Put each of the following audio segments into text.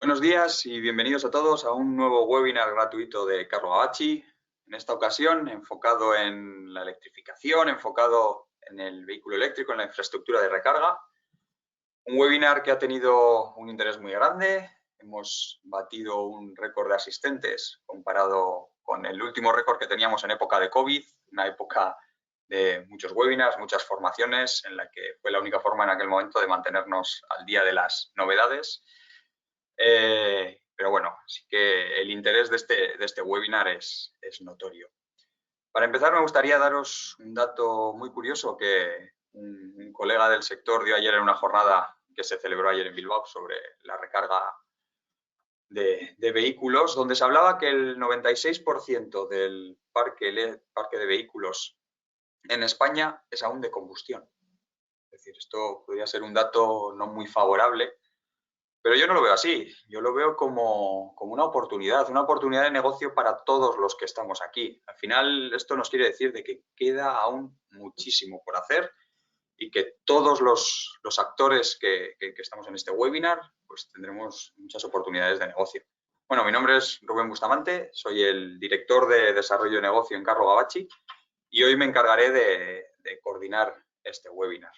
Buenos días y bienvenidos a todos a un nuevo webinar gratuito de Carlo Gavacci. En esta ocasión enfocado en la electrificación, enfocado en el vehículo eléctrico, en la infraestructura de recarga. Un webinar que ha tenido un interés muy grande. Hemos batido un récord de asistentes comparado con el último récord que teníamos en época de COVID, una época de muchos webinars, muchas formaciones, en la que fue la única forma en aquel momento de mantenernos al día de las novedades. Pero bueno, sí que el interés de este webinar es notorio. Para empezar, me gustaría daros un dato muy curioso que un colega del sector dio ayer en una jornada que se celebró ayer en Bilbao sobre la recarga de vehículos, donde se hablaba que el 96% del parque de vehículos en España es aún de combustión. Es decir, esto podría ser un dato no muy favorable, pero yo no lo veo así, yo lo veo como una oportunidad de negocio para todos los que estamos aquí. Al final, esto nos quiere decir de que queda aún muchísimo por hacer y que todos los actores que estamos en este webinar, pues tendremos muchas oportunidades de negocio. Bueno, mi nombre es Rubén Bustamante, soy el director de Desarrollo de Negocio en Carlo Gavacci y hoy me encargaré de coordinar este webinar.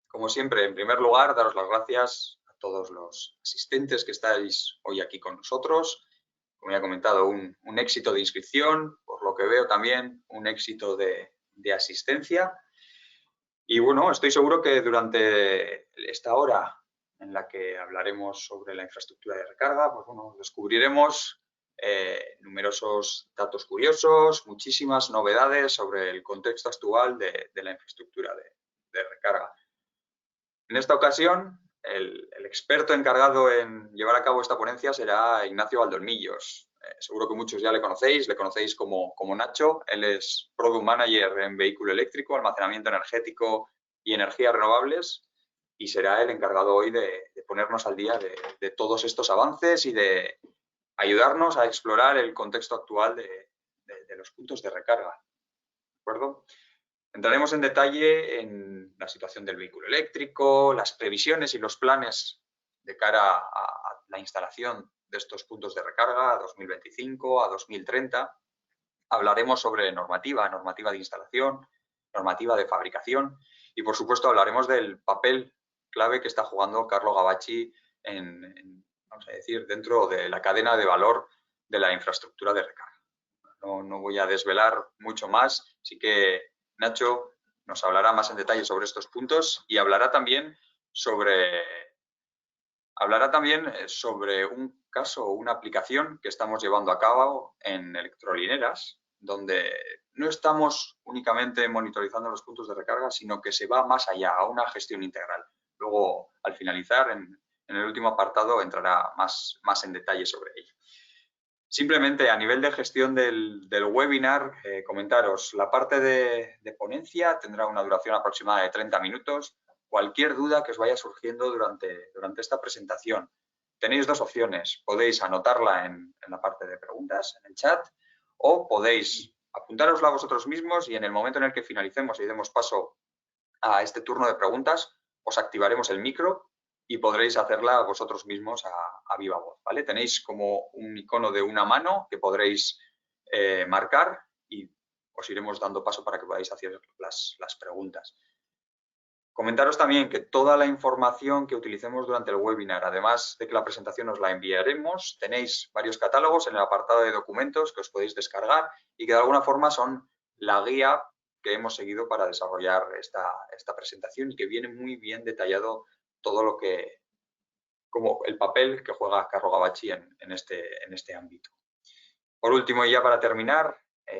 Como siempre, en primer lugar, daros las gracias a todos los asistentes que estáis hoy aquí con nosotros. Como ya he comentado, un éxito de inscripción, por lo que veo también un éxito de asistencia. Y bueno, estoy seguro que durante esta hora en la que hablaremos sobre la infraestructura de recarga, pues bueno, descubriremos numerosos datos curiosos, muchísimas novedades sobre el contexto actual de la infraestructura de recarga. En esta ocasión, el experto encargado en llevar a cabo esta ponencia será Ignacio Valdolmillos. Seguro que muchos ya le conocéis como Nacho. Él es Product Manager en vehículo eléctrico, almacenamiento energético y energías renovables, y será el encargado hoy de ponernos al día de todos estos avances y de ayudarnos a explorar el contexto actual de los puntos de recarga. ¿De acuerdo? Entraremos en detalle en la situación del vehículo eléctrico, las previsiones y los planes de cara a la instalación de estos puntos de recarga a 2025, a 2030. Hablaremos sobre normativa de instalación, normativa de fabricación y, por supuesto, hablaremos del papel clave que está jugando Carlo Gavacci vamos a decir, dentro de la cadena de valor de la infraestructura de recarga. No voy a desvelar mucho más, así que Nacho nos hablará más en detalle sobre estos puntos y hablará también sobre un caso o una aplicación que estamos llevando a cabo en electrolineras, donde no estamos únicamente monitorizando los puntos de recarga, sino que se va más allá, a una gestión integral. Luego, al finalizar, en el último apartado, entrará más en detalle sobre ello. Simplemente a nivel de gestión del webinar, comentaros, la parte de ponencia tendrá una duración aproximada de 30 minutos. Cualquier duda que os vaya surgiendo durante esta presentación, tenéis dos opciones. Podéis anotarla en la parte de preguntas, en el chat, o podéis apuntárosla vosotros mismos y en el momento en el que finalicemos y demos paso a este turno de preguntas, os activaremos el micro y podréis hacerla vosotros mismos a viva voz, ¿vale? Tenéis como un icono de una mano que podréis marcar y os iremos dando paso para que podáis hacer las preguntas. Comentaros también que toda la información que utilicemos durante el webinar, además de que la presentación os la enviaremos, tenéis varios catálogos en el apartado de documentos que os podéis descargar y que de alguna forma son la guía que hemos seguido para desarrollar esta presentación y que viene muy bien detallado todo lo que, como el papel que juega Carlo Gavacci en este ámbito. Por último, y ya para terminar,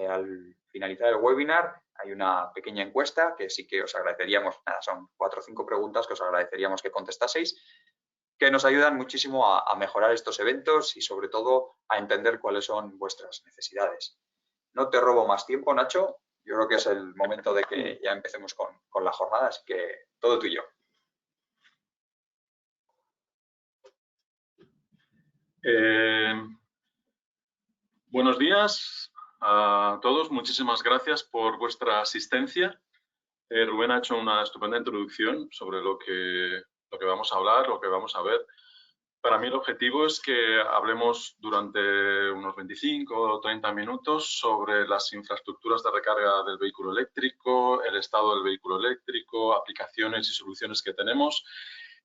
al finalizar el webinar hay una pequeña encuesta que sí que os agradeceríamos, son 4 o 5 preguntas que os agradeceríamos que contestaseis, que nos ayudan muchísimo a mejorar estos eventos y sobre todo a entender cuáles son vuestras necesidades. No te robo más tiempo, Nacho. Yo creo que es el momento de que ya empecemos con la jornada, así que todo tuyo. Buenos días a todos. Muchísimas gracias por vuestra asistencia. Rubén ha hecho una estupenda introducción sobre lo que vamos a hablar, lo que vamos a ver. Para mí el objetivo es que hablemos durante unos 25 o 30 minutos sobre las infraestructuras de recarga del vehículo eléctrico, el estado del vehículo eléctrico, aplicaciones y soluciones que tenemos,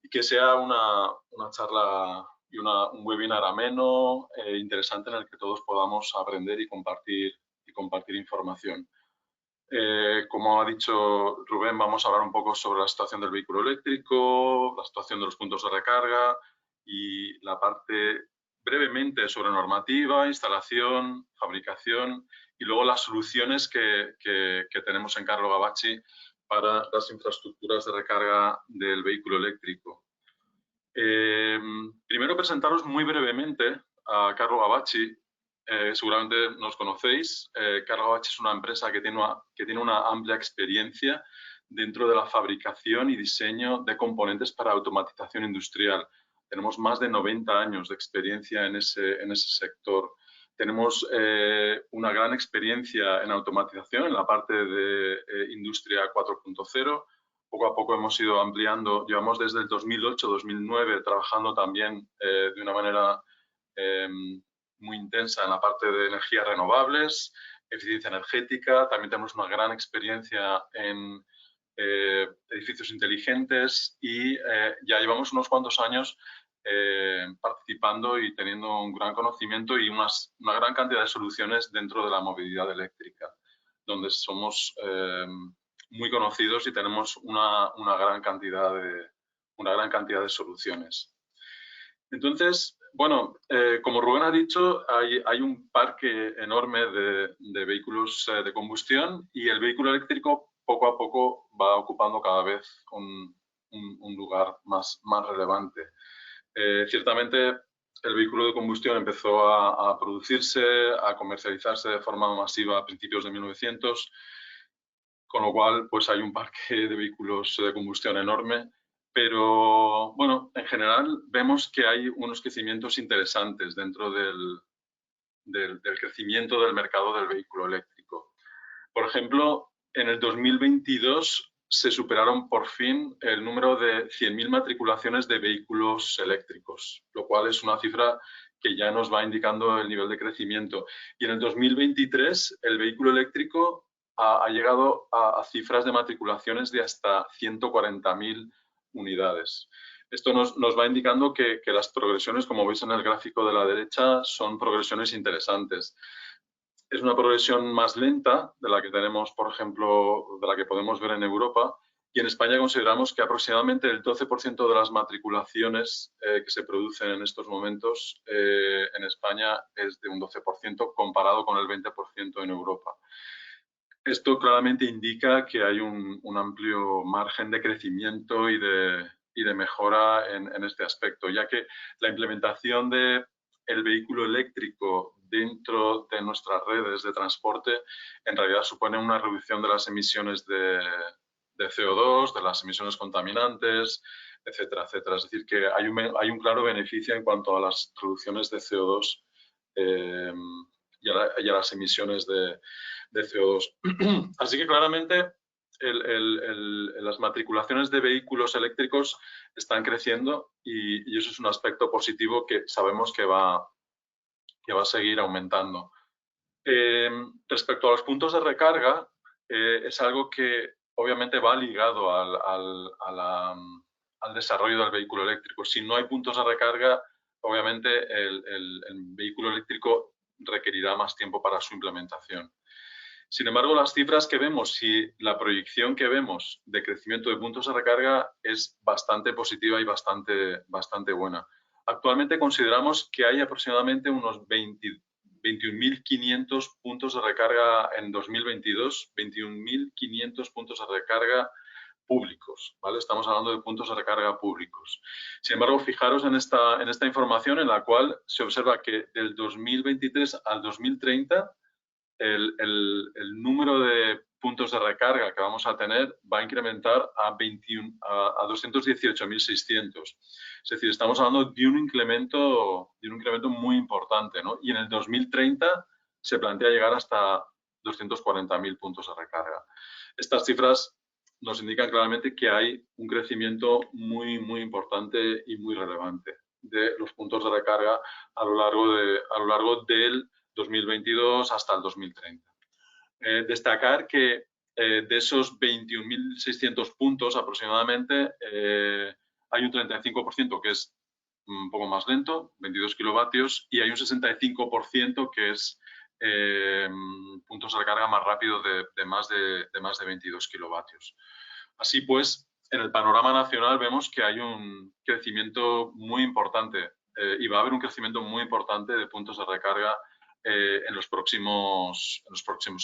y que sea una charla y un webinar ameno, interesante, en el que todos podamos aprender y compartir información. Como ha dicho Rubén, vamos a hablar un poco sobre la situación del vehículo eléctrico, la situación de los puntos de recarga y la parte brevemente sobre normativa, instalación, fabricación y luego las soluciones que tenemos en Carlo Gavacci para las infraestructuras de recarga del vehículo eléctrico. Primero presentaros muy brevemente a Carlo Gavacci. Seguramente nos conocéis. Carlo Gavacci es una empresa que tiene una amplia experiencia dentro de la fabricación y diseño de componentes para automatización industrial. Tenemos más de 90 años de experiencia en ese sector. Tenemos una gran experiencia en automatización en la parte de industria 4.0. Poco a poco hemos ido ampliando. Llevamos desde el 2008-2009 trabajando también de una manera muy intensa en la parte de energías renovables, eficiencia energética. También tenemos una gran experiencia en edificios inteligentes y ya llevamos unos cuantos años participando y teniendo un gran conocimiento y una gran cantidad de soluciones dentro de la movilidad eléctrica, donde somos muy conocidos y tenemos una gran cantidad de soluciones. Entonces, bueno, como Rubén ha dicho, hay un parque enorme de vehículos de combustión y el vehículo eléctrico poco a poco va ocupando cada vez un lugar más relevante. Ciertamente, el vehículo de combustión empezó a producirse, a comercializarse de forma masiva a principios de 1900, con lo cual pues hay un parque de vehículos de combustión enorme, pero bueno, en general vemos que hay unos crecimientos interesantes dentro del crecimiento del mercado del vehículo eléctrico. Por ejemplo, en el 2022 se superaron por fin el número de 100.000 matriculaciones de vehículos eléctricos, lo cual es una cifra que ya nos va indicando el nivel de crecimiento. Y en el 2023 el vehículo eléctrico ha llegado a cifras de matriculaciones de hasta 140.000 unidades. Esto nos va indicando que las progresiones, como veis en el gráfico de la derecha, son progresiones interesantes. Es una progresión más lenta de la que tenemos, por ejemplo, de la que podemos ver en Europa, y en España consideramos que aproximadamente el 12% de las matriculaciones que se producen en estos momentos en España es de un 12% comparado con el 20% en Europa. Esto claramente indica que hay un amplio margen de crecimiento y de mejora en este aspecto, ya que la implementación del vehículo eléctrico dentro de nuestras redes de transporte en realidad supone una reducción de las emisiones de CO2, de las emisiones contaminantes, etcétera, etcétera. Es decir, que hay un claro beneficio en cuanto a las reducciones de CO2 y a las emisiones de CO2. Así que claramente las matriculaciones de vehículos eléctricos están creciendo y eso es un aspecto positivo que sabemos que va a seguir aumentando. Respecto a los puntos de recarga, es algo que obviamente va ligado al desarrollo del vehículo eléctrico. Si no hay puntos de recarga, obviamente el vehículo eléctrico requerirá más tiempo para su implementación. Sin embargo, las cifras que vemos y la proyección que vemos de crecimiento de puntos de recarga es bastante positiva y bastante buena. Actualmente consideramos que hay aproximadamente unos 21.500 puntos de recarga en 2022, 21.500 puntos de recarga públicos, ¿vale? Estamos hablando de puntos de recarga públicos. Sin embargo, fijaros en esta información en la cual se observa que del 2023 al 2030 el número de puntos de recarga que vamos a tener va a incrementar a 218.600. Es decir, estamos hablando de un incremento muy importante, ¿no? Y en el 2030 se plantea llegar hasta 240.000 puntos de recarga. Estas cifras nos indican claramente que hay un crecimiento muy importante y muy relevante. de los puntos de recarga a lo largo del 2022 hasta el 2030. Destacar que de esos 21.600 puntos aproximadamente, hay un 35% que es un poco más lento, 22 kilovatios, y hay un 65% que es puntos de recarga más rápido de más de 22 kilovatios. Así pues, en el panorama nacional vemos que hay un crecimiento muy importante y va a haber un crecimiento muy importante de puntos de recarga en los próximos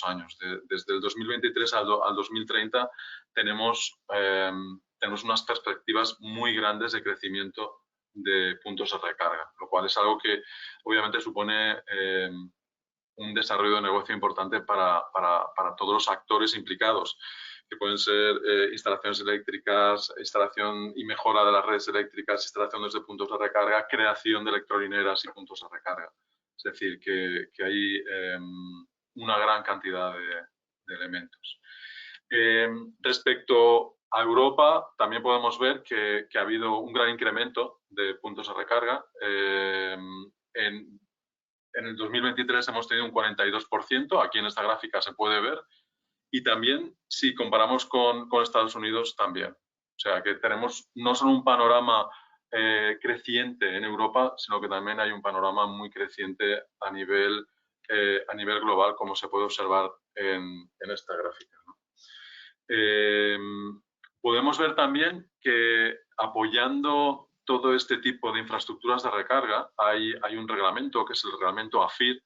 años. Desde el 2023 al 2030 tenemos unas perspectivas muy grandes de crecimiento de puntos de recarga, lo cual es algo que obviamente supone un desarrollo de negocio importante para todos los actores implicados, que pueden ser instalaciones eléctricas, instalación y mejora de las redes eléctricas, instalaciones de puntos de recarga, creación de electrolineras y puntos de recarga. Es decir, que hay una gran cantidad de elementos. Respecto a Europa, también podemos ver que ha habido un gran incremento de puntos de recarga. En el 2023 hemos tenido un 42%, aquí en esta gráfica se puede ver, y también si comparamos con Estados Unidos también. O sea que tenemos no solo un panorama creciente en Europa, sino que también hay un panorama muy creciente a nivel global, como se puede observar en esta gráfica, ¿no? Podemos ver también que apoyando todo este tipo de infraestructuras de recarga hay un reglamento, que es el reglamento AFIR,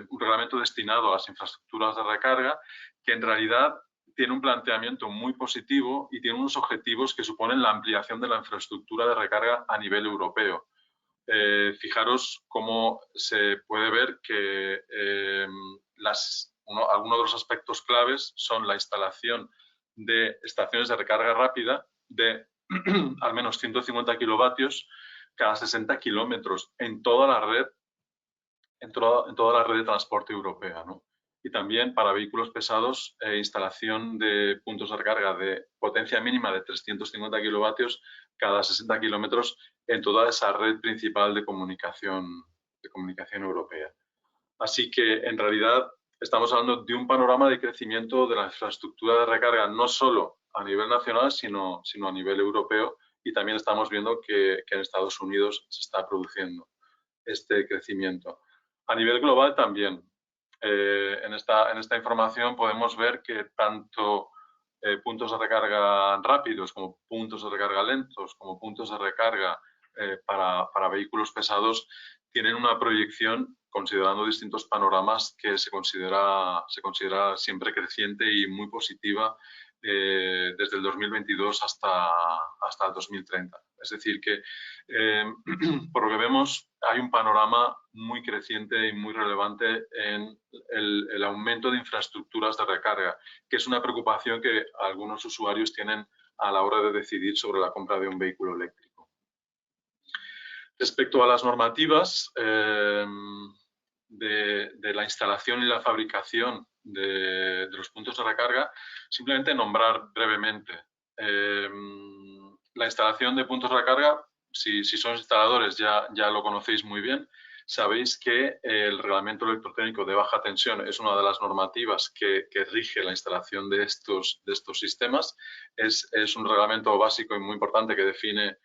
un reglamento destinado a las infraestructuras de recarga, que en realidad tiene un planteamiento muy positivo y tiene unos objetivos que suponen la ampliación de la infraestructura de recarga a nivel europeo. Fijaros cómo se puede ver que algunos de los aspectos claves son la instalación de estaciones de recarga rápida de al menos 150 kilovatios cada 60 kilómetros en toda la red, en toda la red de transporte europea, ¿no? Y también para vehículos pesados, instalación de puntos de recarga de potencia mínima de 350 kilovatios cada 60 kilómetros en toda esa red principal de comunicación europea. Así que, en realidad, estamos hablando de un panorama de crecimiento de la infraestructura de recarga no solo a nivel nacional, sino a nivel europeo, y también estamos viendo que en Estados Unidos se está produciendo este crecimiento. A nivel global también. En esta información podemos ver que tanto puntos de recarga rápidos como puntos de recarga lentos, como puntos de recarga para vehículos pesados tienen una proyección considerando distintos panoramas que se considera siempre creciente y muy positiva desde el 2022 hasta el 2030. Es decir, que por lo que vemos hay un panorama muy creciente y muy relevante en el aumento de infraestructuras de recarga, que es una preocupación que algunos usuarios tienen a la hora de decidir sobre la compra de un vehículo eléctrico. Respecto a las normativas de la instalación y la fabricación de los puntos de recarga, simplemente nombrar brevemente. La instalación de puntos de recarga, si sois instaladores ya lo conocéis muy bien, sabéis que el reglamento electrotécnico de baja tensión es una de las normativas que rige la instalación de estos sistemas. Es un reglamento básico y muy importante que define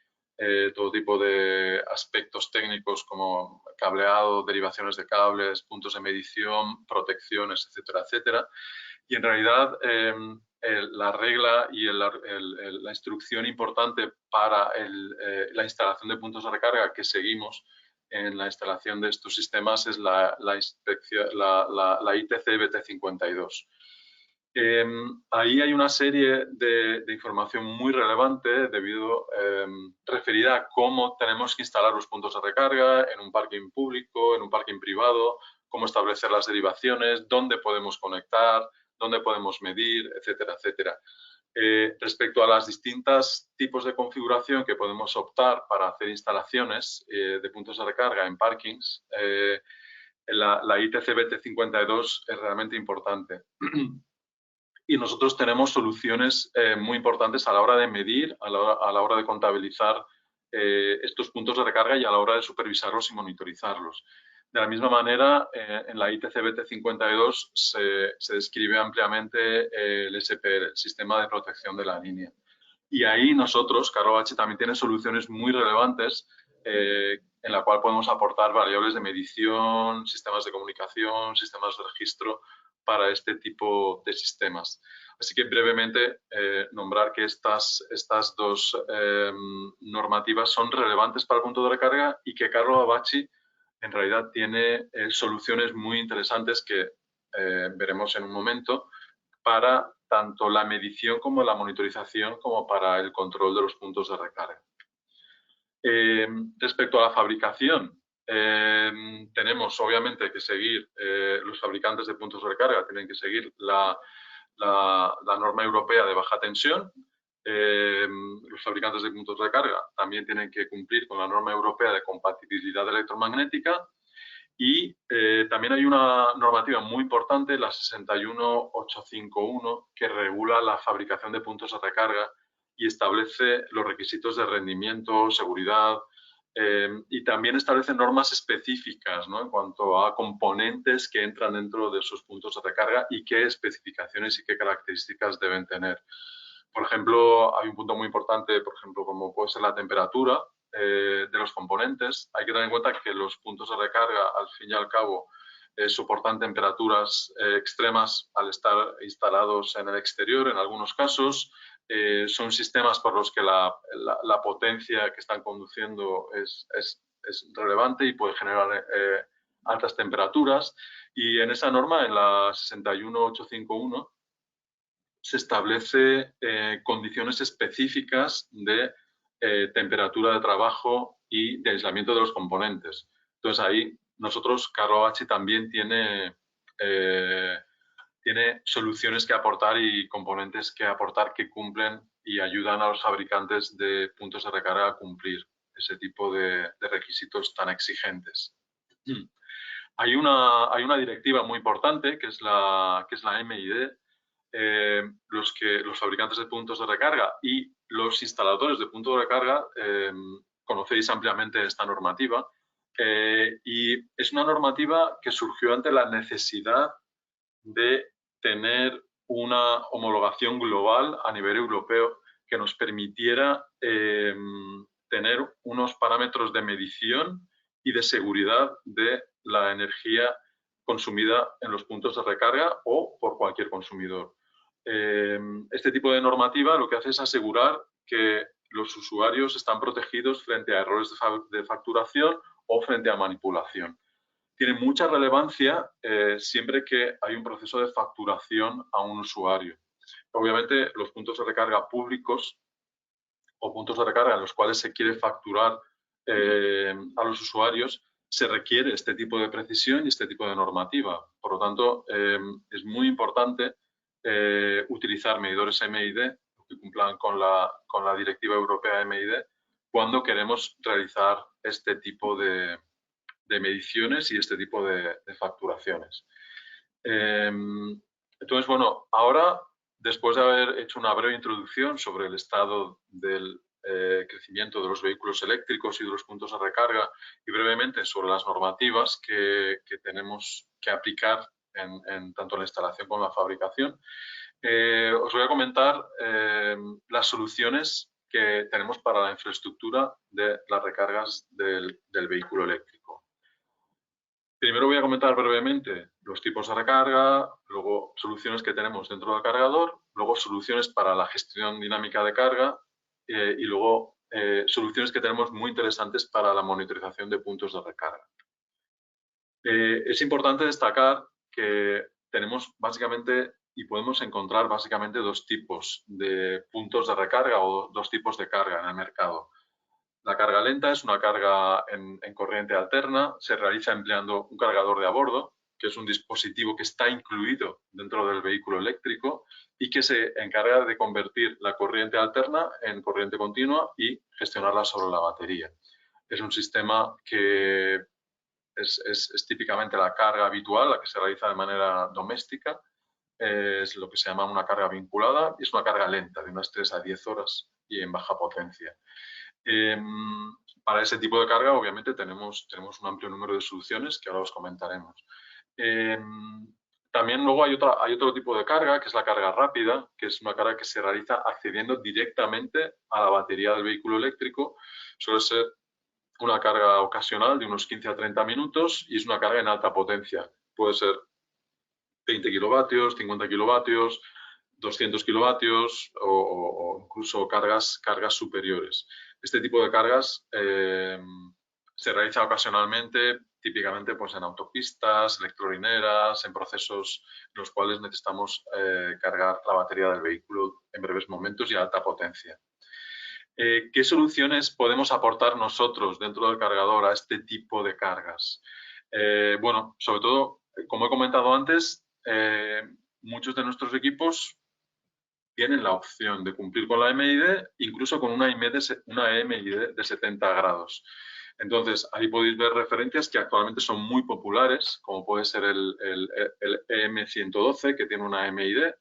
todo tipo de aspectos técnicos como cableado, derivaciones de cables, puntos de medición, protecciones, etcétera, etcétera. Y en realidad la regla y la instrucción importante para la instalación de puntos de recarga que seguimos en la instalación de estos sistemas es la ITC BT52. Ahí hay una serie de información muy relevante referida a cómo tenemos que instalar los puntos de recarga en un parking público, en un parking privado, cómo establecer las derivaciones, dónde podemos conectar, dónde podemos medir, etcétera, etcétera. Respecto a los distintos tipos de configuración que podemos optar para hacer instalaciones de puntos de recarga en parkings, la ITC BT52 es realmente importante. Y nosotros tenemos soluciones muy importantes a la hora de medir, a la hora de contabilizar estos puntos de recarga y a la hora de supervisarlos y monitorizarlos. De la misma manera, en la ITC-BT 52 se describe ampliamente el SPL, el Sistema de Protección de la Línea. Y ahí nosotros, Carlo Bacci, también tiene soluciones muy relevantes en la cual podemos aportar variables de medición, sistemas de comunicación, sistemas de registro para este tipo de sistemas. Así que brevemente nombrar que estas dos normativas son relevantes para el punto de recarga y que Carlo Bacci en realidad tiene soluciones muy interesantes que veremos en un momento para tanto la medición como la monitorización como para el control de los puntos de recarga. Respecto a la fabricación, tenemos obviamente que seguir, los fabricantes de puntos de recarga tienen que seguir la norma europea de baja tensión. Los fabricantes de puntos de recarga también tienen que cumplir con la norma europea de compatibilidad electromagnética. Y también hay una normativa muy importante, la 61851, que regula la fabricación de puntos de recarga y establece los requisitos de rendimiento, seguridad y también establece normas específicas, ¿no?, en cuanto a componentes que entran dentro de esos puntos de recarga y qué especificaciones y qué características deben tener. Por ejemplo, hay un punto muy importante, por ejemplo, como puede ser la temperatura de los componentes. Hay que tener en cuenta que los puntos de recarga, al fin y al cabo, soportan temperaturas extremas al estar instalados en el exterior, en algunos casos. Son sistemas por los que la potencia que están conduciendo es relevante y puede generar altas temperaturas. Y en esa norma, en la 61851, se establece condiciones específicas de temperatura de trabajo y de aislamiento de los componentes. Entonces, ahí nosotros, Carlo Bacci también tiene soluciones que aportar y componentes que aportar que cumplen y ayudan a los fabricantes de puntos de recarga a cumplir ese tipo de requisitos tan exigentes. Hay una directiva muy importante que es la MID. Los fabricantes de puntos de recarga y los instaladores de puntos de recarga conocéis ampliamente esta normativa y es una normativa que surgió ante la necesidad de tener una homologación global a nivel europeo que nos permitiera tener unos parámetros de medición y de seguridad de la energía consumida en los puntos de recarga o por cualquier consumidor. Este tipo de normativa lo que hace es asegurar que los usuarios están protegidos frente a errores de facturación o frente a manipulación. Tiene mucha relevancia siempre que hay un proceso de facturación a un usuario. Obviamente, los puntos de recarga públicos o puntos de recarga en los cuales se quiere facturar a los usuarios, se requiere este tipo de precisión y este tipo de normativa. Por lo tanto, es muy importante utilizar medidores MID que cumplan con la directiva europea MID cuando queremos realizar este tipo de mediciones y este tipo de facturaciones. Entonces, bueno, ahora, después de haber hecho una breve introducción sobre el estado del crecimiento de los vehículos eléctricos y de los puntos de recarga y brevemente sobre las normativas que tenemos que aplicar tanto en la instalación como en la fabricación, os voy a comentar las soluciones que tenemos para la infraestructura de las recargas del vehículo eléctrico. Primero voy a comentar brevemente los tipos de recarga, luego soluciones que tenemos dentro del cargador, luego soluciones para la gestión dinámica de carga y luego soluciones que tenemos muy interesantes para la monitorización de puntos de recarga. Es importante destacar que tenemos básicamente y podemos encontrar básicamente dos tipos de puntos de recarga o dos tipos de carga en el mercado. La carga lenta es una carga en corriente alterna, se realiza empleando un cargador de a bordo, que es un dispositivo que está incluido dentro del vehículo eléctrico y que se encarga de convertir la corriente alterna en corriente continua y gestionarla sobre la batería. Es un sistema que es típicamente la carga habitual, la que se realiza de manera doméstica, es lo que se llama una carga vinculada y es una carga lenta, de unas 3 a 10 horas y en baja potencia. Para ese tipo de carga, obviamente, tenemos un amplio número de soluciones que ahora os comentaremos. También luego hay otro tipo de carga, que es la carga rápida, que es una carga que se realiza accediendo directamente a la batería del vehículo eléctrico. Suele ser una carga ocasional de unos 15 a 30 minutos y es una carga en alta potencia. Puede ser 20 kilovatios, 50 kilovatios, 200 kilovatios o incluso cargas superiores. Este tipo de cargas se realiza ocasionalmente, típicamente pues, en autopistas, electrolineras, en procesos en los cuales necesitamos cargar la batería del vehículo en breves momentos y a alta potencia. ¿Qué soluciones podemos aportar nosotros dentro del cargador a este tipo de cargas? Bueno, sobre todo, como he comentado antes, muchos de nuestros equipos tienen la opción de cumplir con la MID, incluso con una MID de 70 grados. Entonces, ahí podéis ver referencias que actualmente son muy populares, como puede ser el EM112, que tiene una MID,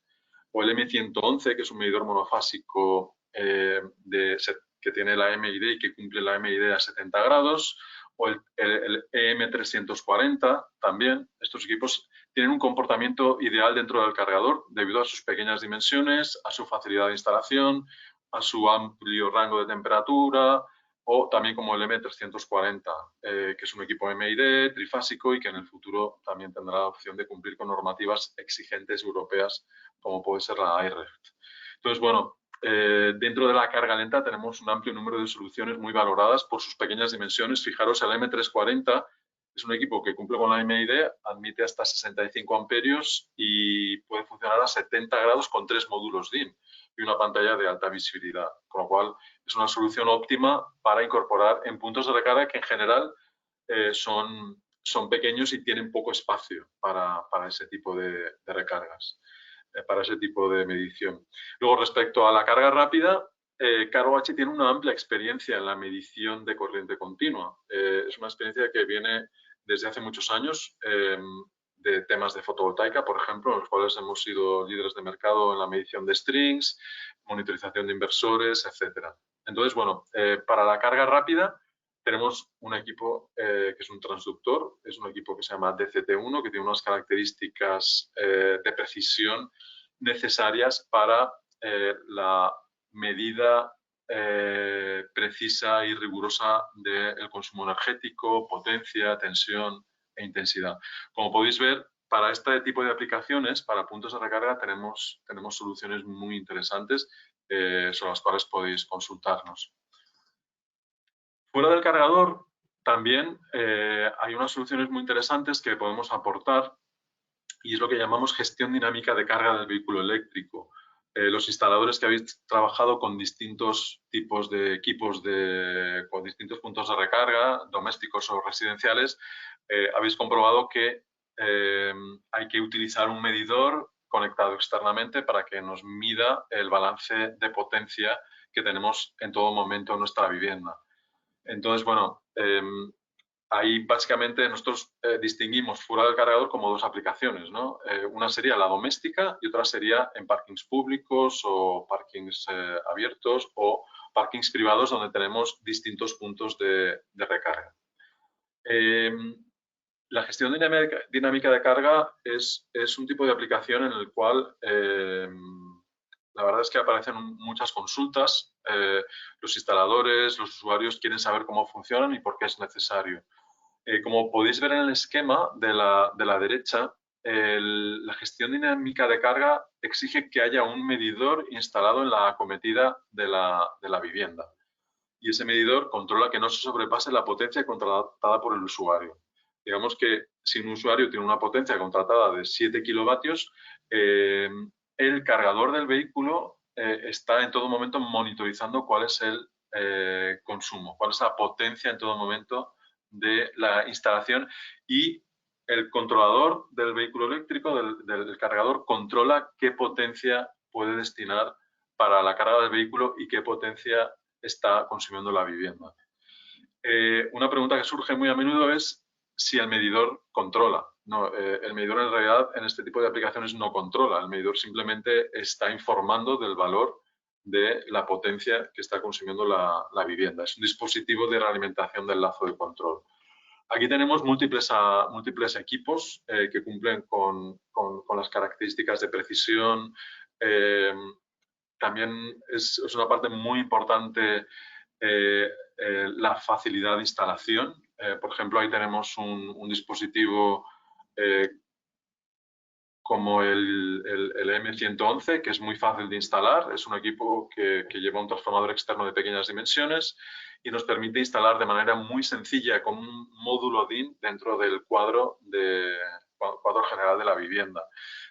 o el M111, que es un medidor monofásico que tiene la MID y que cumple la MID a 70 grados, o el EM340 también. Estos equipos tienen un comportamiento ideal dentro del cargador debido a sus pequeñas dimensiones, a su facilidad de instalación, a su amplio rango de temperatura, o también como el M340, que es un equipo MID trifásico y que en el futuro también tendrá la opción de cumplir con normativas exigentes europeas como puede ser la iREFT. Entonces, bueno, dentro de la carga lenta tenemos un amplio número de soluciones muy valoradas por sus pequeñas dimensiones. Fijaros, el M340 es un equipo que cumple con la MID, admite hasta 65 amperios y puede funcionar a 70 grados con 3 módulos DIN y una pantalla de alta visibilidad, con lo cual es una solución óptima para incorporar en puntos de recarga que en general son pequeños y tienen poco espacio para ese tipo de recargas, para ese tipo de medición. Luego, respecto a la carga rápida, CargoH tiene una amplia experiencia en la medición de corriente continua. Es una experiencia que viene desde hace muchos años de temas de fotovoltaica, por ejemplo, en los cuales hemos sido líderes de mercado en la medición de strings, monitorización de inversores, etcétera. Entonces, bueno, para la carga rápida tenemos un equipo que es un transductor, es un equipo que se llama DCT1, que tiene unas características de precisión necesarias para la medida precisa y rigurosa del consumo energético, potencia, tensión e intensidad. Como podéis ver, para este tipo de aplicaciones, para puntos de recarga, tenemos soluciones muy interesantes sobre las cuales podéis consultarnos. Fuera del cargador, también hay unas soluciones muy interesantes que podemos aportar y es lo que llamamos gestión dinámica de carga del vehículo eléctrico. Los instaladores que habéis trabajado con distintos tipos de equipos, con distintos puntos de recarga, domésticos o residenciales, habéis comprobado que hay que utilizar un medidor conectado externamente para que nos mida el balance de potencia que tenemos en todo momento en nuestra vivienda. Entonces, bueno, ahí básicamente nosotros distinguimos fuera del cargador como dos aplicaciones, ¿no? Una sería la doméstica y otra sería en parkings públicos o parkings abiertos o parkings privados donde tenemos distintos puntos de recarga. La gestión dinámica de carga es un tipo de aplicación en el cual la verdad es que aparecen muchas consultas. Los instaladores, los usuarios quieren saber cómo funcionan y por qué es necesario. Como podéis ver en el esquema de la derecha, la gestión dinámica de carga exige que haya un medidor instalado en la acometida de la vivienda. Y ese medidor controla que no se sobrepase la potencia contratada por el usuario. Digamos que si un usuario tiene una potencia contratada de 7 kilovatios, el cargador del vehículo está en todo momento monitorizando cuál es el consumo, cuál es la potencia en todo momento de la instalación y el controlador del vehículo eléctrico, del cargador, controla qué potencia puede destinar para la carga del vehículo y qué potencia está consumiendo la vivienda. Una pregunta que surge muy a menudo es si el medidor controla. No, el medidor en realidad en este tipo de aplicaciones no controla. El medidor simplemente está informando del valor de la potencia que está consumiendo la vivienda. Es un dispositivo de realimentación del lazo de control. Aquí tenemos múltiples equipos que cumplen con las características de precisión. También es una parte muy importante la facilidad de instalación. Por ejemplo, ahí tenemos un dispositivo como el M111, que es muy fácil de instalar. Es un equipo que lleva un transformador externo de pequeñas dimensiones y nos permite instalar de manera muy sencilla con un módulo DIN dentro del cuadro general de la vivienda.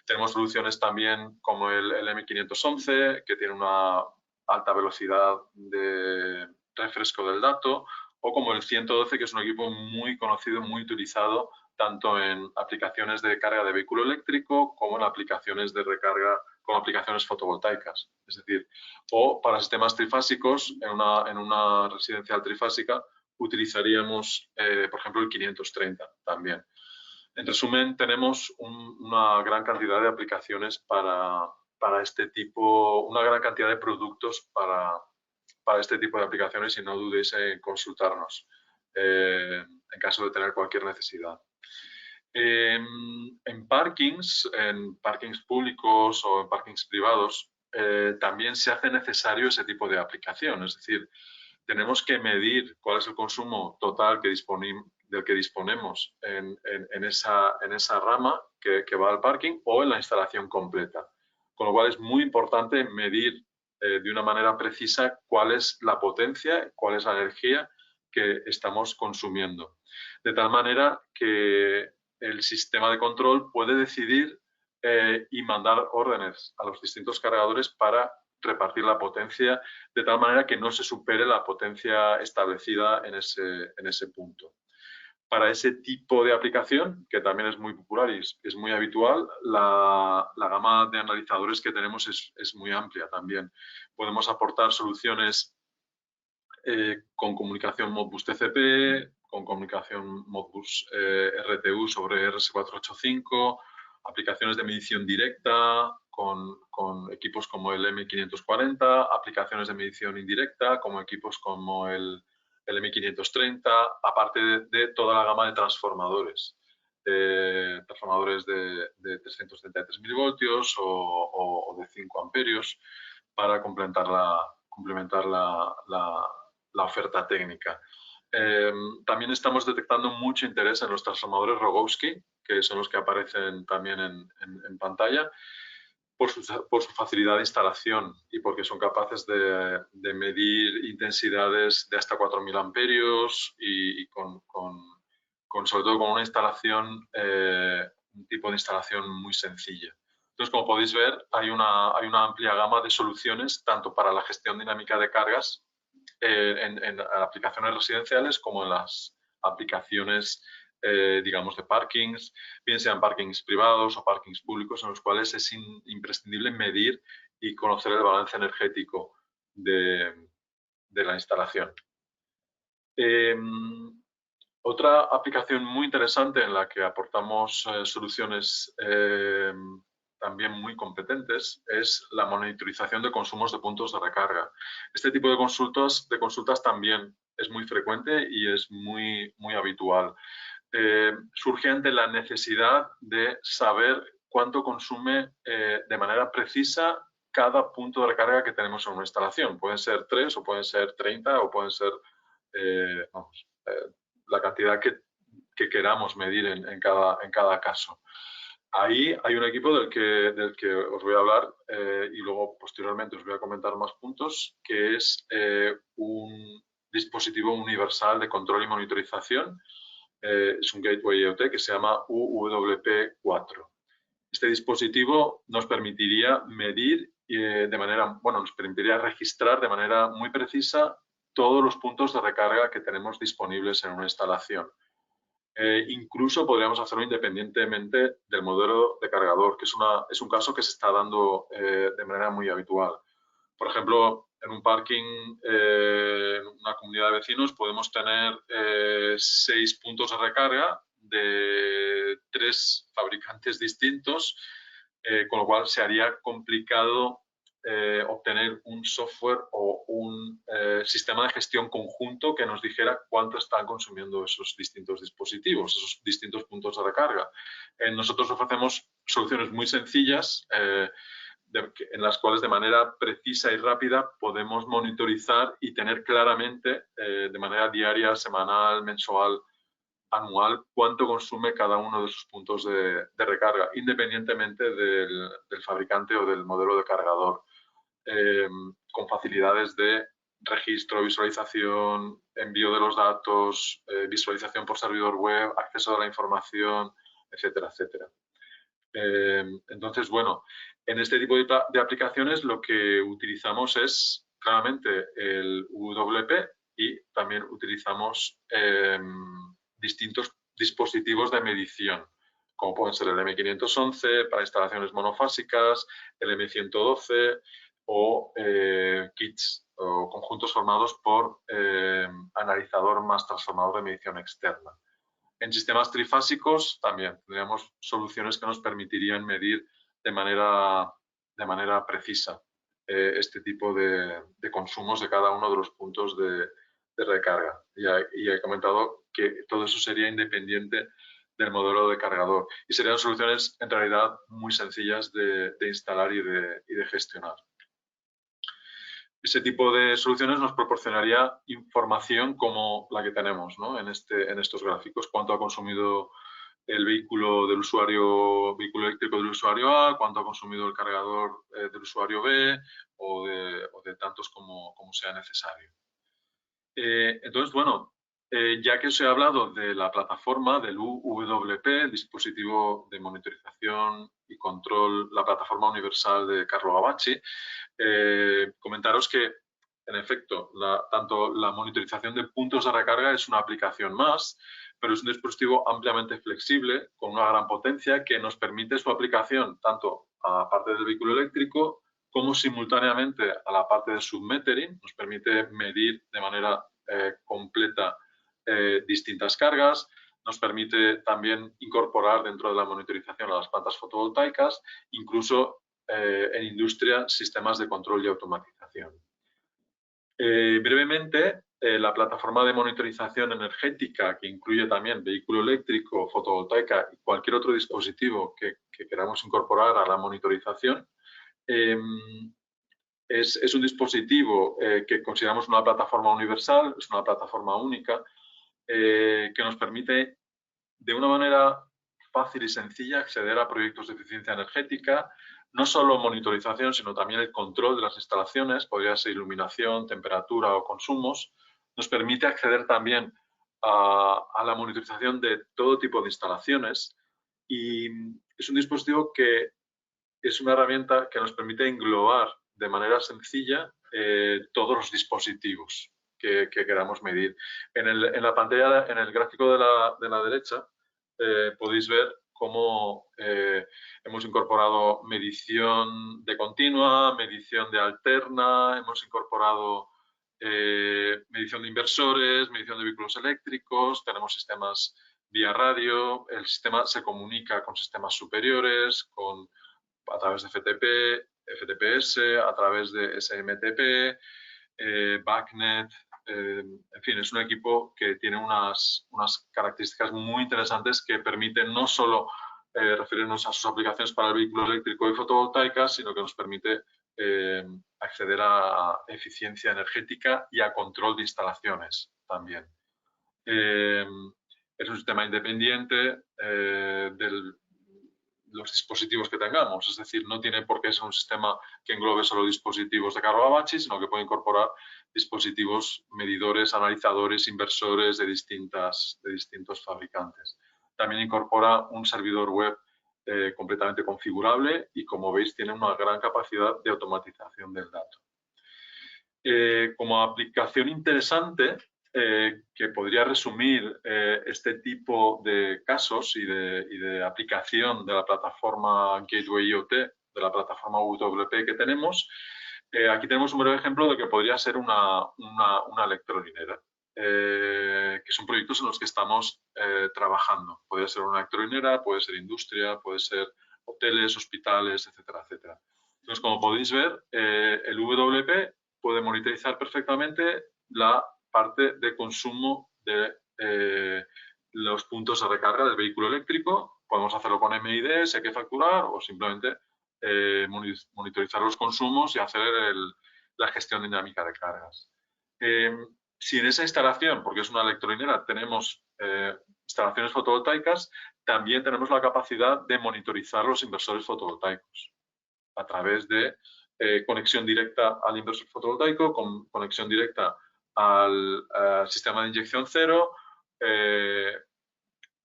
Tenemos soluciones también como el M511, que tiene una alta velocidad de refresco del dato, o como el 112, que es un equipo muy conocido, muy utilizado, tanto en aplicaciones de carga de vehículo eléctrico como en aplicaciones de recarga con aplicaciones fotovoltaicas. Es decir, o para sistemas trifásicos, en una residencial trifásica, utilizaríamos, por ejemplo, el 530 también. En resumen, tenemos una gran cantidad de aplicaciones para este tipo, una gran cantidad de productos para este tipo de aplicaciones y no dudéis en consultarnos en caso de tener cualquier necesidad. En parkings públicos o en parkings privados, también se hace necesario ese tipo de aplicación. Es decir, tenemos que medir cuál es el consumo total del que disponemos en esa rama que va al parking o en la instalación completa. Con lo cual es muy importante medir de una manera precisa cuál es la potencia, cuál es la energía que estamos consumiendo. De tal manera que el sistema de control puede decidir y mandar órdenes a los distintos cargadores para repartir la potencia de tal manera que no se supere la potencia establecida en ese punto. Para ese tipo de aplicación, que también es muy popular y es muy habitual, la gama de analizadores que tenemos es muy amplia también. Podemos aportar soluciones con comunicación Modbus TCP, con comunicación Modbus RTU sobre RS485, aplicaciones de medición directa con equipos como el M540, aplicaciones de medición indirecta como equipos como el M530, aparte de toda la gama de transformadores. Transformadores de 333 milivoltios o de 5 amperios para complementar la oferta técnica. También estamos detectando mucho interés en los transformadores Rogowski, que son los que aparecen también en pantalla, por su facilidad de instalación y porque son capaces de medir intensidades de hasta 4.000 amperios y sobre todo con una instalación, un tipo de instalación muy sencilla. Entonces, como podéis ver, hay una amplia gama de soluciones, tanto para la gestión dinámica de cargas en aplicaciones residenciales como en las aplicaciones, digamos, de parkings, bien sean parkings privados o parkings públicos, en los cuales es imprescindible medir y conocer el balance energético de la instalación. Otra aplicación muy interesante en la que aportamos soluciones también muy competentes es la monitorización de consumos de puntos de recarga. Este tipo de consultas también es muy frecuente y es muy habitual. Surge ante la necesidad de saber cuánto consume de manera precisa cada punto de recarga que tenemos en una instalación. Pueden ser 3 o pueden ser 30 o pueden ser la cantidad que queramos medir en cada caso. Ahí hay un equipo del que os voy a hablar y luego posteriormente os voy a comentar más puntos, que es un dispositivo universal de control y monitorización. Es un gateway IoT que se llama UWP4. Este dispositivo nos permitiría medir nos permitiría registrar de manera muy precisa todos los puntos de recarga que tenemos disponibles en una instalación. Incluso podríamos hacerlo independientemente del modelo de cargador, que es un caso que se está dando de manera muy habitual. Por ejemplo, en un parking, en una comunidad de vecinos, podemos tener 6 puntos de recarga de 3 fabricantes distintos, con lo cual se haría complicado obtener un software o un sistema de gestión conjunto que nos dijera cuánto están consumiendo esos distintos dispositivos, esos distintos puntos de recarga. Nosotros ofrecemos soluciones muy sencillas en las cuales de manera precisa y rápida podemos monitorizar y tener claramente de manera diaria, semanal, mensual, anual, cuánto consume cada uno de sus puntos de recarga, independientemente del fabricante o del modelo de cargador, con facilidades de registro, visualización, envío de los datos, visualización por servidor web, acceso a la información, etcétera, etcétera. Entonces, bueno, en este tipo de aplicaciones lo que utilizamos es claramente el UWP y también utilizamos distintos dispositivos de medición, como pueden ser el M511 para instalaciones monofásicas, el M112 o kits o conjuntos formados por analizador más transformador de medición externa. En sistemas trifásicos también tendríamos soluciones que nos permitirían medir de manera precisa este tipo de consumos de cada uno de los puntos de recarga. Y he comentado que todo eso sería independiente del modelo de cargador y serían soluciones en realidad muy sencillas de instalar y de gestionar. Ese tipo de soluciones nos proporcionaría información como la que tenemos, ¿no? en estos gráficos. Cuánto ha consumido el vehículo eléctrico del usuario A, cuánto ha consumido el cargador del usuario B o de tantos como sea necesario. Entonces, bueno, ya que os he hablado de la plataforma del UWP, el dispositivo de monitorización y control, la plataforma universal de Carlo Gavacci, comentaros que, en efecto, tanto la monitorización de puntos de recarga es una aplicación más, pero es un dispositivo ampliamente flexible, con una gran potencia, que nos permite su aplicación tanto a la parte del vehículo eléctrico como simultáneamente a la parte de submetering. Nos permite medir de manera completa distintas cargas. Nos permite también incorporar dentro de la monitorización a las plantas fotovoltaicas, incluso en industria, sistemas de control y automatización. Brevemente, la plataforma de monitorización energética, que incluye también vehículo eléctrico, fotovoltaica y cualquier otro dispositivo que queramos incorporar a la monitorización, es un dispositivo que consideramos una plataforma universal, es una plataforma única, que nos permite de una manera fácil y sencilla acceder a proyectos de eficiencia energética, no solo monitorización, sino también el control de las instalaciones, podría ser iluminación, temperatura o consumos. Nos permite acceder también a la monitorización de todo tipo de instalaciones y es un dispositivo que es una herramienta que nos permite englobar de manera sencilla todos los dispositivos que queramos medir. En la pantalla, en el gráfico de la derecha, podéis ver cómo hemos incorporado medición de continua, medición de alterna, hemos incorporado medición de inversores, medición de vehículos eléctricos, tenemos sistemas vía radio, el sistema se comunica con sistemas superiores, a través de FTP, FTPS, a través de SMTP, BACnet, en fin, es un equipo que tiene unas características muy interesantes que permiten no solo referirnos a sus aplicaciones para el vehículo eléctrico y fotovoltaicas, sino que nos permite acceder a eficiencia energética y a control de instalaciones también. Es un sistema independiente de los dispositivos que tengamos, es decir, no tiene por qué ser un sistema que englobe solo dispositivos de Carlo Gavacci, sino que puede incorporar dispositivos medidores, analizadores, inversores de distintos fabricantes. También incorpora un servidor web completamente configurable y, como veis, tiene una gran capacidad de automatización del dato. Como aplicación interesante, que podría resumir este tipo de casos y de aplicación de la plataforma Gateway IoT, de la plataforma UWP que tenemos, aquí tenemos un breve ejemplo de que podría ser una electrolinera, que son proyectos en los que estamos trabajando. Podría ser una electrolinera, puede ser industria, puede ser hoteles, hospitales, etcétera, etcétera. Entonces, como podéis ver, el WP puede monitorizar perfectamente la parte de consumo de los puntos de recarga del vehículo eléctrico. Podemos hacerlo con MID, si hay que facturar, o simplemente monitorizar los consumos y hacer la gestión dinámica de cargas. Si en esa instalación, porque es una electrolinera, tenemos instalaciones fotovoltaicas, también tenemos la capacidad de monitorizar los inversores fotovoltaicos a través de conexión directa al inversor fotovoltaico, con conexión directa al sistema de inyección cero,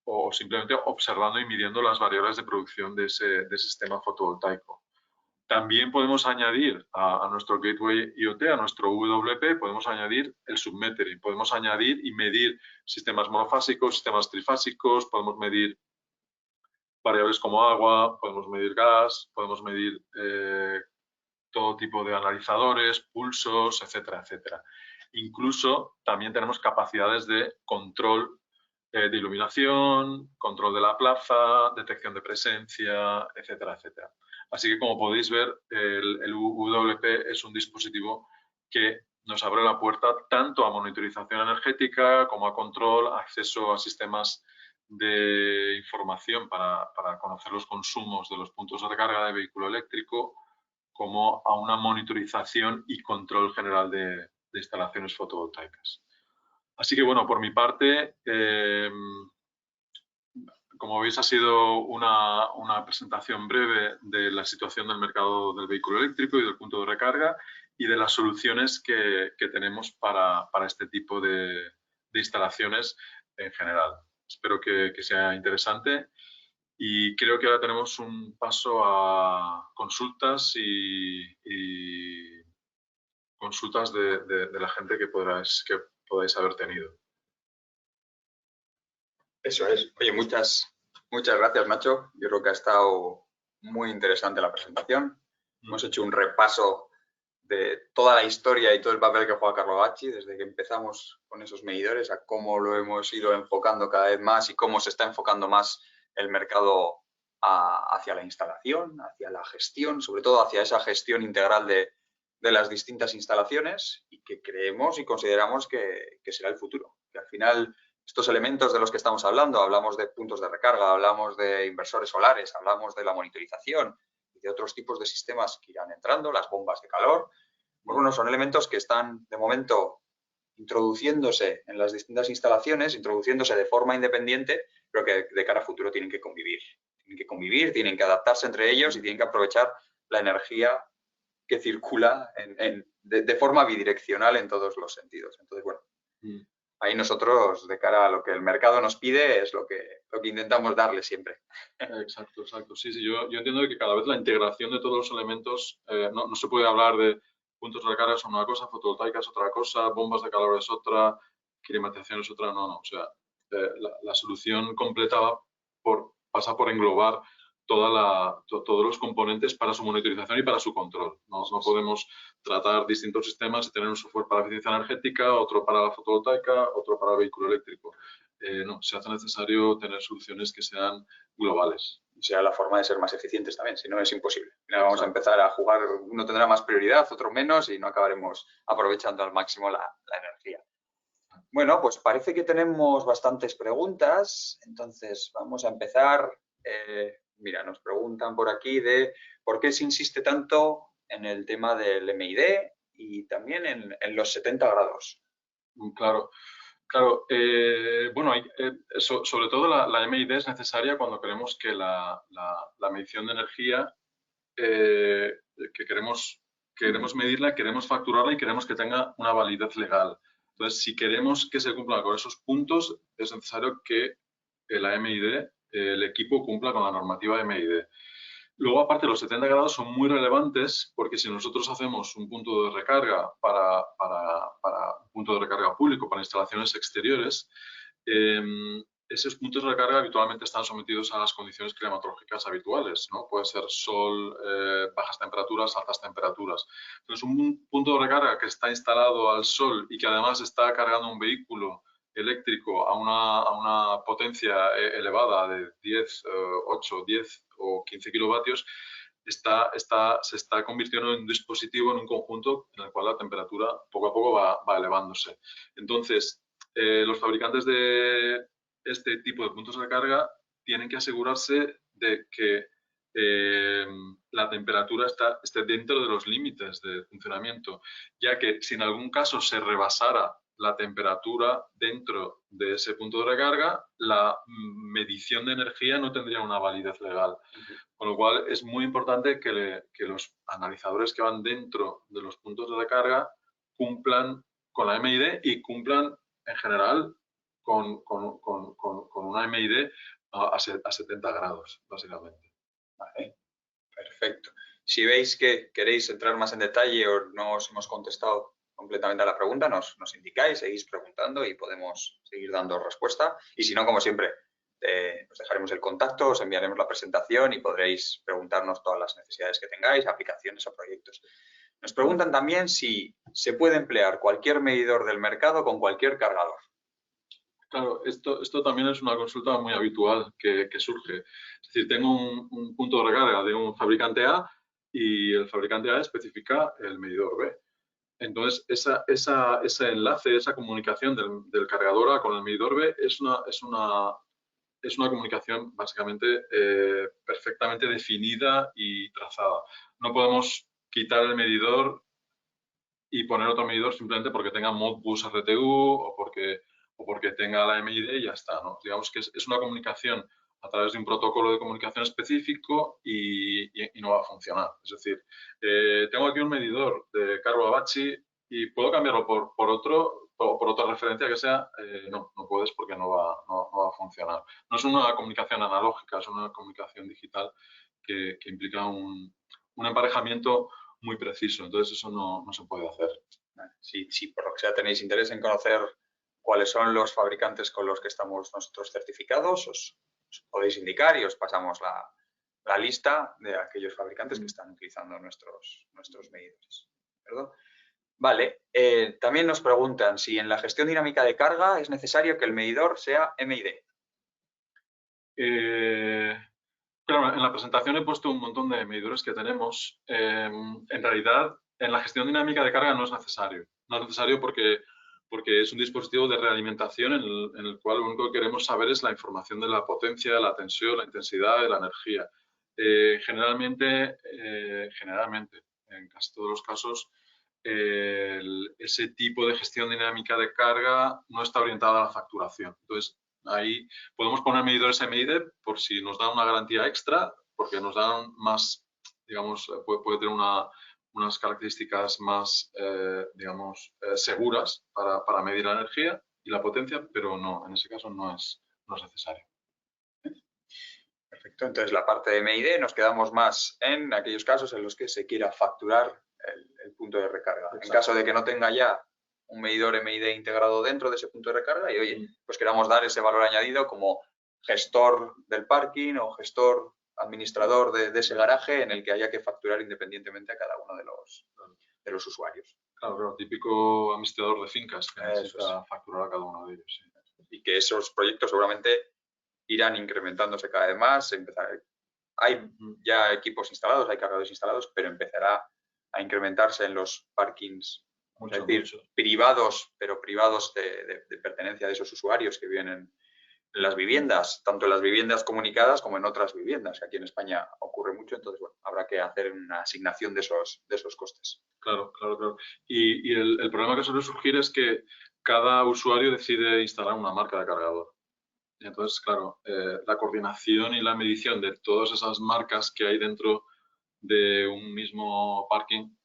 o simplemente observando y midiendo las variables de producción de ese sistema fotovoltaico. También podemos añadir a nuestro Gateway IoT, a nuestro WP, podemos añadir el submetering, podemos añadir y medir sistemas monofásicos, sistemas trifásicos, podemos medir variables como agua, podemos medir gas, podemos medir todo tipo de analizadores, pulsos, etcétera, etcétera. Incluso también tenemos capacidades de control de iluminación, control de la plaza, detección de presencia, etcétera, etcétera. Así que, como podéis ver, el WP es un dispositivo que nos abre la puerta tanto a monitorización energética como a control, acceso a sistemas de información para conocer los consumos de los puntos de recarga de vehículo eléctrico, como a una monitorización y control general de instalaciones fotovoltaicas. Así que, bueno, por mi parte, como veis, ha sido una presentación breve de la situación del mercado del vehículo eléctrico y del punto de recarga y de las soluciones que tenemos para este tipo de instalaciones en general. Espero que sea interesante y creo que ahora tenemos un paso a consultas y consultas de la gente que podáis haber tenido. Eso es. Oye, muchas gracias, Nacho. Yo creo que ha estado muy interesante la presentación. Hemos hecho un repaso de toda la historia y todo el papel que juega Carlo Bacci, desde que empezamos con esos medidores a cómo lo hemos ido enfocando cada vez más y cómo se está enfocando más el mercado hacia la instalación, hacia la gestión, sobre todo hacia esa gestión integral de las distintas instalaciones, y que creemos y consideramos que será el futuro. Que al final estos elementos de los que estamos hablando, hablamos de puntos de recarga, hablamos de inversores solares, hablamos de la monitorización y de otros tipos de sistemas que irán entrando, las bombas de calor. Pues bueno, son elementos que están de momento introduciéndose en las distintas instalaciones, introduciéndose de forma independiente, pero que de cara a futuro tienen que convivir. Tienen que adaptarse entre ellos y tienen que aprovechar la energía que circula de forma bidireccional en todos los sentidos. Entonces, bueno, ahí nosotros, de cara a lo que el mercado nos pide, es lo que intentamos darle siempre. Exacto, exacto. Sí, yo entiendo que cada vez la integración de todos los elementos, no se puede hablar de puntos de recarga son una cosa, fotovoltaica es otra cosa, bombas de calor es otra, climatización es otra, no. O sea, la solución completa pasa por englobar todos los componentes para su monitorización y para su control. No podemos tratar distintos sistemas y tener un software para eficiencia energética, otro para la fotovoltaica, otro para el vehículo eléctrico. No, se hace necesario tener soluciones que sean globales. Y sea la forma de ser más eficientes también, si no es imposible. Vamos a empezar a jugar, uno tendrá más prioridad, otro menos, y no acabaremos aprovechando al máximo la energía. Bueno, pues parece que tenemos bastantes preguntas, entonces vamos a empezar. Mira, nos preguntan por aquí de por qué se insiste tanto en el tema del MID y también en los 70 grados. Claro. Bueno, sobre todo la MID es necesaria cuando queremos que la medición de energía que queremos medirla, queremos facturarla y queremos que tenga una validez legal. Entonces, si queremos que se cumpla con esos puntos, es necesario que la MID, el equipo, cumpla con la normativa de MID. Luego, aparte, los 70 grados son muy relevantes porque si nosotros hacemos un punto de recarga para un punto de recarga público, para instalaciones exteriores, esos puntos de recarga habitualmente están sometidos a las condiciones climatológicas habituales, ¿no? Puede ser sol, bajas temperaturas, altas temperaturas. Entonces, un punto de recarga que está instalado al sol y que además está cargando un vehículo eléctrico a una potencia elevada de 10, 8, 10 o 15 kilovatios, se está convirtiendo en un dispositivo, en un conjunto en el cual la temperatura poco a poco va elevándose. Entonces, los fabricantes de este tipo de puntos de carga tienen que asegurarse de que la temperatura esté dentro de los límites de funcionamiento, ya que si en algún caso se rebasara la temperatura dentro de ese punto de recarga, la medición de energía no tendría una validez legal. Con lo cual es muy importante que los analizadores que van dentro de los puntos de recarga cumplan con la MID y cumplan en general con una MID a 70 grados, básicamente. Vale, perfecto. Si veis que queréis entrar más en detalle o no os hemos contestado completamente a la pregunta, nos indicáis, seguís preguntando y podemos seguir dando respuesta. Y si no, como siempre, os dejaremos el contacto, os enviaremos la presentación y podréis preguntarnos todas las necesidades que tengáis, aplicaciones o proyectos. Nos preguntan también si se puede emplear cualquier medidor del mercado con cualquier cargador. Claro, esto también es una consulta muy habitual que surge. Es decir, tengo un punto de recarga de un fabricante A y el fabricante A especifica el medidor B. Entonces, ese enlace, esa comunicación del cargador A con el medidor B es una comunicación básicamente perfectamente definida y trazada. No podemos quitar el medidor y poner otro medidor simplemente porque tenga Modbus RTU o porque tenga la MID y ya está, ¿no? Digamos que es una comunicación a través de un protocolo de comunicación específico y no va a funcionar. Es decir, tengo aquí un medidor de Carlo Abaci y puedo cambiarlo por otra referencia que sea, no puedes porque no va a funcionar. No es una comunicación analógica, es una comunicación digital que implica un emparejamiento muy preciso, entonces eso no se puede hacer. Si por lo que sea tenéis interés en conocer cuáles son los fabricantes con los que estamos nosotros certificados, os podéis indicar y os pasamos la lista de aquellos fabricantes que están utilizando nuestros medidores. ¿Verdad? Vale, también nos preguntan si en la gestión dinámica de carga es necesario que el medidor sea MID. Claro, en la presentación he puesto un montón de medidores que tenemos. En realidad, en la gestión dinámica de carga no es necesario. No es necesario porque es un dispositivo de realimentación en el cual lo único que queremos saber es la información de la potencia, la tensión, la intensidad de la energía. Generalmente, en casi todos los casos, ese tipo de gestión dinámica de carga no está orientada a la facturación. Entonces, ahí podemos poner medidores MID por si nos dan una garantía extra, porque nos dan más, digamos, puede tener unas características más, seguras para medir la energía y la potencia, pero no, en ese caso no es necesario. Perfecto, entonces la parte de MID nos quedamos más en aquellos casos en los que se quiera facturar el punto de recarga. En caso de que no tenga ya un medidor MID integrado dentro de ese punto de recarga y, oye, pues queramos dar ese valor añadido como gestor del parking o gestor administrador de ese garaje en el que haya que facturar independientemente a cada uno de los usuarios. Claro, típico administrador de fincas que necesita facturar a cada uno de ellos. Sí. Y que esos proyectos seguramente irán incrementándose cada vez más. Hay ya equipos instalados, hay cargadores instalados, pero empezará a incrementarse en los parkings, privados, pero privados de pertenencia de esos usuarios que viven en las viviendas, tanto en las viviendas comunicadas como en otras viviendas, que aquí en España ocurre mucho, entonces bueno, habrá que hacer una asignación de esos costes. Claro. Y el problema que suele surgir es que cada usuario decide instalar una marca de cargador. Y entonces, claro, la coordinación y la medición de todas esas marcas que hay dentro de un mismo parking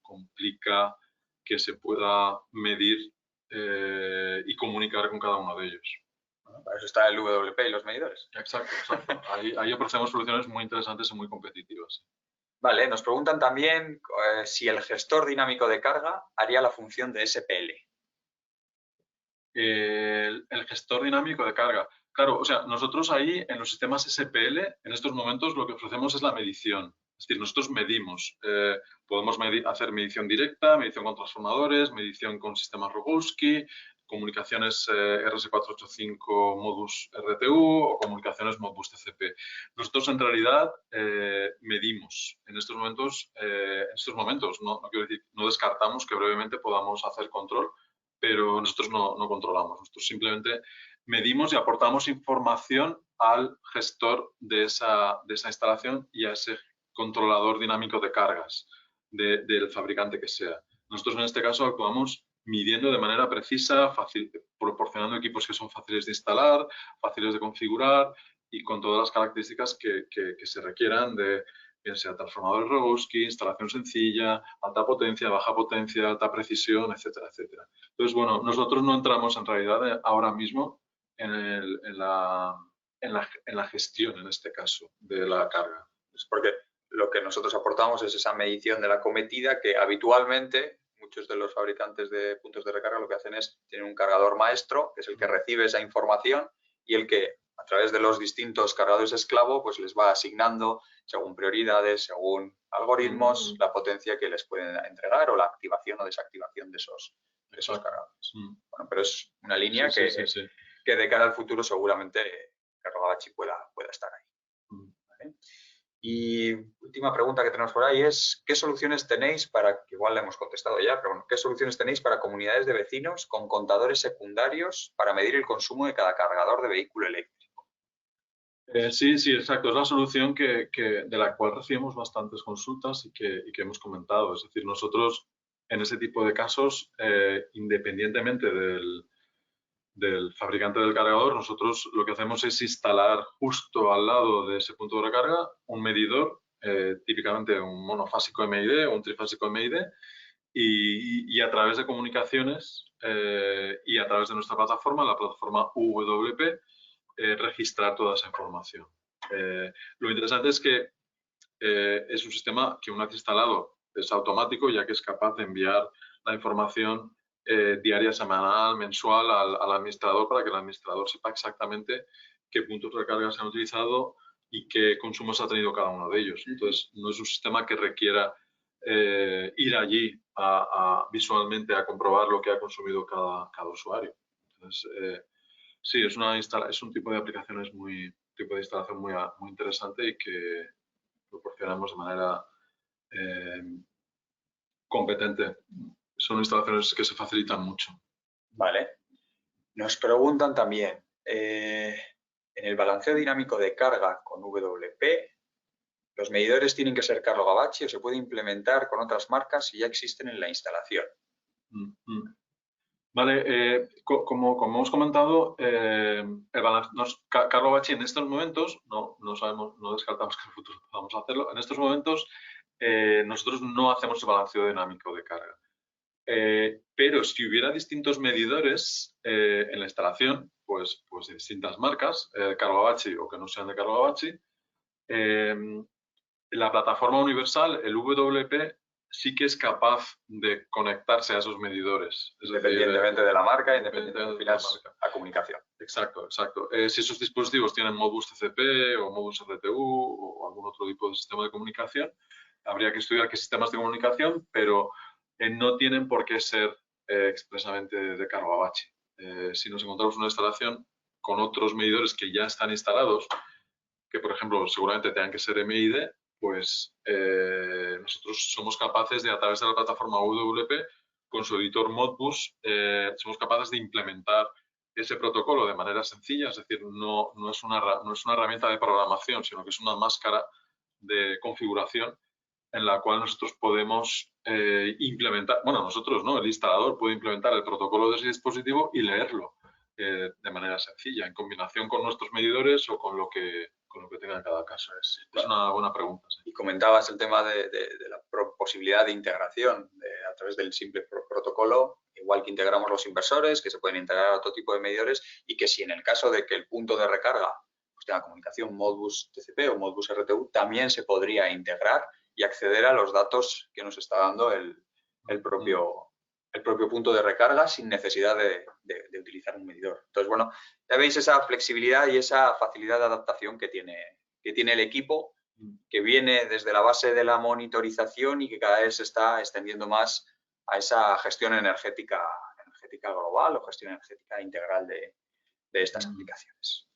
complica que se pueda medir y comunicar con cada uno de ellos. Para eso está el WP y los medidores. Exacto. Ahí ofrecemos soluciones muy interesantes y muy competitivas. Vale, nos preguntan también si el gestor dinámico de carga haría la función de SPL. El gestor dinámico de carga. Claro, o sea, nosotros ahí en los sistemas SPL, en estos momentos lo que ofrecemos es la medición. Es decir, nosotros medimos. Podemos hacer medición directa, medición con transformadores, medición con sistemas Rogowski, comunicaciones RS485 Modbus RTU o comunicaciones Modbus TCP. Nosotros en realidad medimos en estos momentos, no quiero decir, no descartamos que brevemente podamos hacer control, pero nosotros no controlamos. Nosotros simplemente medimos y aportamos información al gestor de esa instalación y a ese controlador dinámico de cargas del fabricante que sea. Nosotros en este caso actuamos midiendo de manera precisa, proporcionando equipos que son fáciles de instalar, fáciles de configurar y con todas las características que se requieran de, bien sea transformador Rogowski, instalación sencilla, alta potencia, baja potencia, alta precisión, etcétera, etcétera. Entonces, bueno, nosotros no entramos en realidad ahora mismo en la gestión, en este caso, de la carga. Es porque lo que nosotros aportamos es esa medición de la cometida que habitualmente muchos de los fabricantes de puntos de recarga lo que hacen es, tienen un cargador maestro, que es el que recibe esa información y el que a través de los distintos cargadores esclavo pues les va asignando según prioridades, según algoritmos, la potencia que les pueden entregar o la activación o desactivación de esos cargadores. Bueno, pero es una línea que de cara al futuro seguramente Carlo pueda estar ahí. ¿Vale? Y última pregunta que tenemos por ahí es, ¿qué soluciones tenéis para, que igual la hemos contestado ya, pero bueno, ¿qué soluciones tenéis para comunidades de vecinos con contadores secundarios para medir el consumo de cada cargador de vehículo eléctrico? Sí, exacto. Es la solución de la cual recibimos bastantes consultas y que hemos comentado. Es decir, nosotros en ese tipo de casos, independientemente del fabricante del cargador, nosotros lo que hacemos es instalar justo al lado de ese punto de recarga un medidor, típicamente un monofásico MID o un trifásico MID, y a través de comunicaciones y a través de nuestra plataforma, la plataforma UWP, registrar toda esa información. Lo interesante es que es un sistema que una vez instalado es automático, ya que es capaz de enviar la información diaria, semanal, mensual al administrador para que el administrador sepa exactamente qué puntos de recarga se han utilizado y qué consumos ha tenido cada uno de ellos. Entonces, no es un sistema que requiera ir allí visualmente a comprobar lo que ha consumido cada usuario. Entonces, sí, es un tipo de aplicaciones tipo de instalación muy interesante y que proporcionamos de manera competente. Son instalaciones que se facilitan mucho. Vale. Nos preguntan también, en el balanceo dinámico de carga con WP, ¿los medidores tienen que ser Carlo Gavacci o se puede implementar con otras marcas si ya existen en la instalación? Vale, como hemos comentado, Carlo Gavacci en estos momentos, no descartamos que en el futuro podamos hacerlo, en estos momentos nosotros no hacemos el balanceo dinámico de carga. Pero si hubiera distintos medidores en la instalación, pues de distintas marcas, Carlo Gavacci o que no sean de Carlo Gavacci, la plataforma universal, el WP, sí que es capaz de conectarse a esos medidores. Independientemente de la marca, independientemente de la comunicación. Exacto. Si esos dispositivos tienen Modbus TCP o Modbus RTU o algún otro tipo de sistema de comunicación, habría que estudiar qué sistemas de comunicación, pero no tienen por qué ser expresamente de Carlo Gavacci. Si nos encontramos una instalación con otros medidores que ya están instalados, que por ejemplo seguramente tengan que ser MID, pues nosotros somos capaces de, a través de la plataforma UWP, con su editor Modbus, somos capaces de implementar ese protocolo de manera sencilla, es decir, no es una herramienta de programación, sino que es una máscara de configuración en la cual nosotros podemos implementar, bueno, nosotros no, el instalador puede implementar el protocolo de ese dispositivo y leerlo de manera sencilla, en combinación con nuestros medidores o con lo que tenga en cada caso. Es una buena pregunta. Sí. Y comentabas el tema de la posibilidad de integración a través del simple protocolo, igual que integramos los inversores, que se pueden integrar a otro tipo de medidores y que si en el caso de que el punto de recarga pues, tenga comunicación Modbus TCP o Modbus RTU, también se podría integrar y acceder a los datos que nos está dando el propio punto de recarga sin necesidad de utilizar un medidor. Entonces, bueno, ya veis esa flexibilidad y esa facilidad de adaptación que tiene el equipo, que viene desde la base de la monitorización y que cada vez se está extendiendo más a esa gestión energética energética global o gestión energética integral de estas aplicaciones.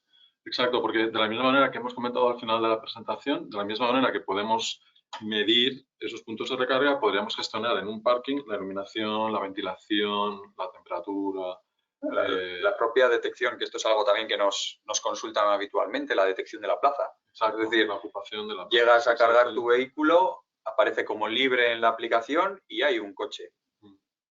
Exacto, porque de la misma manera que hemos comentado al final de la presentación, de la misma manera que podemos medir esos puntos de recarga, podríamos gestionar en un parking la iluminación, la ventilación, la temperatura. La propia detección, que esto es algo también que nos consultan habitualmente, la detección de la plaza. Exacto, es decir, la ocupación de la plaza. Llegas a cargar tu vehículo, aparece como libre en la aplicación y hay un coche.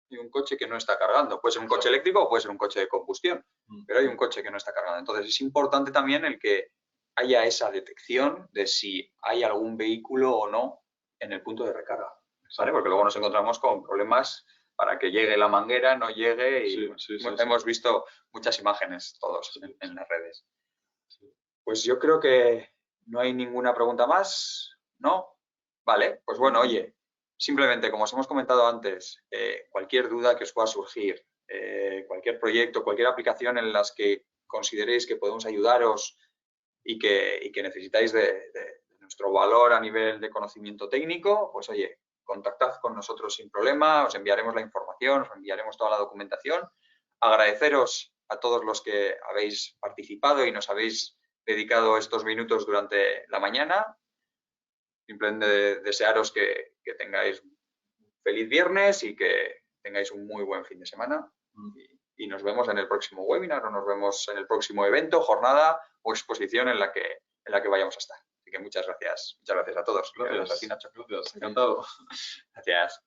Y un coche que no está cargando. Puede ser un coche eléctrico o puede ser un coche de combustión, pero hay un coche que no está cargando. Entonces es importante también el que haya esa detección de si hay algún vehículo o no en el punto de recarga, ¿vale? Porque luego nos encontramos con problemas para que llegue la manguera, no llegue y hemos visto muchas imágenes todos en las redes. Pues yo creo que no hay ninguna pregunta más, ¿no? Vale, pues bueno, oye, simplemente, como os hemos comentado antes, cualquier duda que os pueda surgir, cualquier proyecto, cualquier aplicación en las que consideréis que podemos ayudaros y que necesitáis de nuestro valor a nivel de conocimiento técnico, pues oye, contactad con nosotros sin problema, os enviaremos la información, os enviaremos toda la documentación. Agradeceros a todos los que habéis participado y nos habéis dedicado estos minutos durante la mañana. Simplemente desearos que tengáis un feliz viernes y que tengáis un muy buen fin de semana. Y nos vemos en el próximo webinar o nos vemos en el próximo evento, jornada o exposición en la que vayamos a estar. Así que muchas gracias a todos. Gracias a ti, Nacho. Gracias, encantado. Gracias.